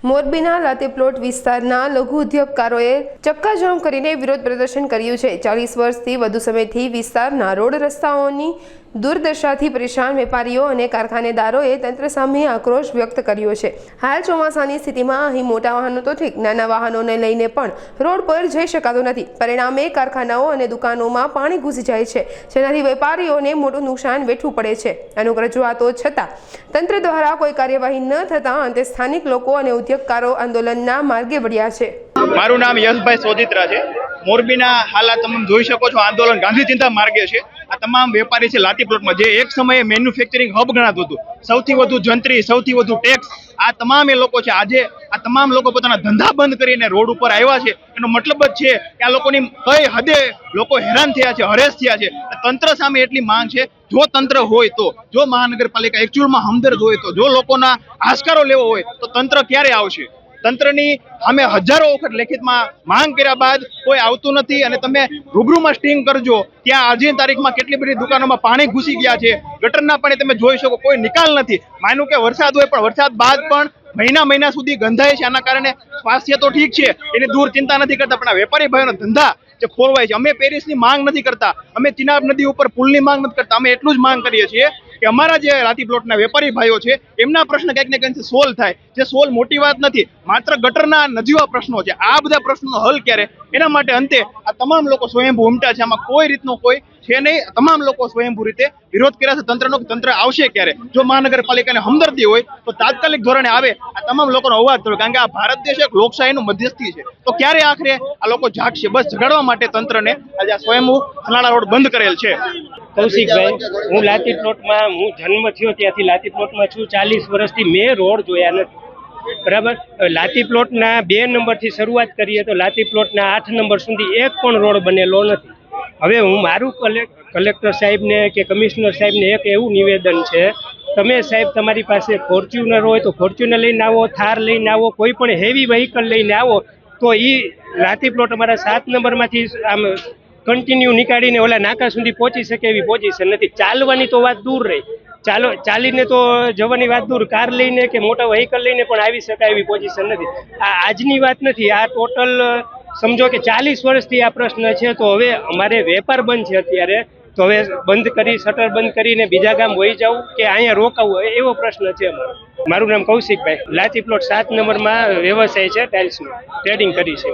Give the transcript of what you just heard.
મોરબીના લાતીપ્લોટ વિસ્તારના લઘુ ઉદ્યોગકારોએ ચક્કાજામ કરીને વિરોધ પ્રદર્શન કર્યું છે। 40 વર્ષથી વધુ સમયથી વિસ્તારના રોડ રસ્તાઓની દુર્દશાથી પરેશાન વેપારીઓ અને કારખાનેદારોએ તંત્ર સામે આક્રોશ વ્યક્ત કર્યો છે। હાલ ચોમાસાની સ્થિતિમાં અહીં મોટા વાહનો તો ઠીક, નાના વાહનોને લઈને પણ રોડ પર જઈ શકાતું નથી। પરિણામે કારખાનાઓ અને દુકાનોમાં પાણી ઘૂસી જાય છે, જેનાથી વેપારીઓને મોટું નુકસાન વેઠવું પડે છે। અનુક રજૂઆતો છતાં તંત્ર દ્વારા કોઈ કાર્યવાહી ન થતાં અંતે સ્થાનિક લોકો અને ઉદ્યોગકારો આંદોલનના માર્ગે વળ્યા છે। મારું નામ યશભાઈ સોજિત્રા છે। મોરબીના હાલાત તમે જોઈ શકો છો, આંદોલન ગાંધી ચિંતા માર્ગે છે। આ તમામ વેપારી છે લાતીપ્લોટમાં, જે એક સમયે મેન્યુફેક્ચરિંગ હબ ગણાતું હતું, સૌથી વધુ જંત્રી, સૌથી વધુ ટેક્સ, આ તમામ એ લોકો છે। આજે આ તમામ લોકો પોતાના ધંધા બંધ કરીને રોડ ઉપર આવ્યા છે। એનો મતલબ જ છે કે આ લોકોની કઈ હદે લોકો હેરાન થયા છે, હરેસ થયા છે। તંત્ર સામે એટલી માંગ છે, જો તંત્ર હોય તો, જો મહાનગરપાલિકા એકચ્યુઅલમાં હમદર્દ હોય તો, જો લોકોના આસ્કારો લેવો હોય તો તંત્ર ક્યારે આવશે? તંત્રની અમે હજારો વખત લેખિતમાં માંગ કર્યા બાદ કોઈ આવતું નથી। અને તમે રૂબરૂમાં સ્ટિંગ કરજો, ત્યાં આજની તારીખમાં કેટલી બધી દુકાનોમાં પાણી ઘૂસી ગયા છે, ગટરના પાણી તમે જોઈ શકો, કોઈ નિકાલ નથી। માનું કે વરસાદ હોય, પણ વરસાદ બાદ પણ મહિના સુધી ગંધાય છે। આના કારણે સ્વાસ્થ્ય તો ઠીક છે, એની દૂર ચિંતા નથી કરતા, પણ આ વેપારી ભાઈઓનો ધંધા જે ખોરવાય છે। અમે પેરિસની માંગ નથી કરતા, અમે ચિનાબ નદી ઉપર પુલની માંગ નથી કરતા, અમે એટલું જ માંગ કરીએ છીએ કે અમારા જે લાતીપ્લોટના વેપારી ભાઈઓ છે એમના પ્રશ્ન કંઈક ને કંઈક સોલ્વ થાય। જે સોલ્વ મોટી વાત નથી, માત્ર ગટરના નજીવા પ્રશ્નો છે। આ બધા પ્રશ્નોનો હલ ક્યારે? એના માટે અંતે આ તમામ લોકો સ્વયંભૂ ઉમટ્યા છે। આમાં કોઈ રીતનો કોઈ છે નહીં, તમામ લોકો સ્વયંભૂ રીતે વિરોધ કર્યા છે તંત્રનો। તંત્ર આવશે ક્યારે? જો મહાનગરપાલિકાને હમદર્દી હોય તો તાત્કાલિક ધોરણે આવે, આ તમામ લોકોનો અવાજ થયો, કારણ કે આ ભારત દેશ એક લોકશાહીનું મધ્યસ્થી છે। તો ક્યારે આખરે આ લોકો જાગશે? બસ જગાડવા માટે તંત્રને આજે આ સ્વયંભૂ સલાડા રોડ બંધ કરેલ છે। કૌશિકભાઈ, હું લાતીપ્લોટમાં, હું જન્મ થયો ત્યાંથી લાતીપ્લોટમાં છું। 40 વર્ષથી મેં રોડ જોયા નથી, બરાબર। લાતીપ્લોટના 2 નંબરથી શરૂઆત કરીએ તો લાતીપ્લોટના 8 નંબર સુધી એક પણ રોડ બનેલો નથી। હવે હું મારું કલેક્ટર સાહેબને કે કમિશનર સાહેબને એક એવું નિવેદન છે, તમે સાહેબ તમારી પાસે ફોર્ચ્યુનર હોય તો ફોર્ચ્યુનર લઈને આવો, થાર લઈને આવો, કોઈ પણ હેવી વ્હીકલ લઈને આવો, તો એ લાતીપ્લોટ અમારા 7 નંબરમાંથી આમ કન્ટિન્યુ નીકાળીને ઓલા નાકા સુધી પહોંચી શકે એવી પોઝિશન નથી। ચાલવાની તો વાત દૂર રહી, ચાલીને તો જવાની વાત દૂર, કાર લઈને કે મોટા વ્હીકલ લઈને પણ આવી શકાય એવી પોઝિશન નથી। આ આજની વાત નથી, આ ટોટલ સમજો કે 40 વર્ષથી આ પ્રશ્ન છે। તો હવે અમારે વેપાર બંધ છે અત્યારે, તો હવે બંધ કરી, શટર બંધ કરીને બીજા ગામ વહી જવું કે અહીંયા રોકાવું, એવો પ્રશ્ન છે અમારો। મારું નામ કૌશિકભાઈ, લાતીપ્લોટ 7 નંબરમાં વ્યવસાય છે, ટાઇલ્સનો ટ્રેડિંગ કરી છે।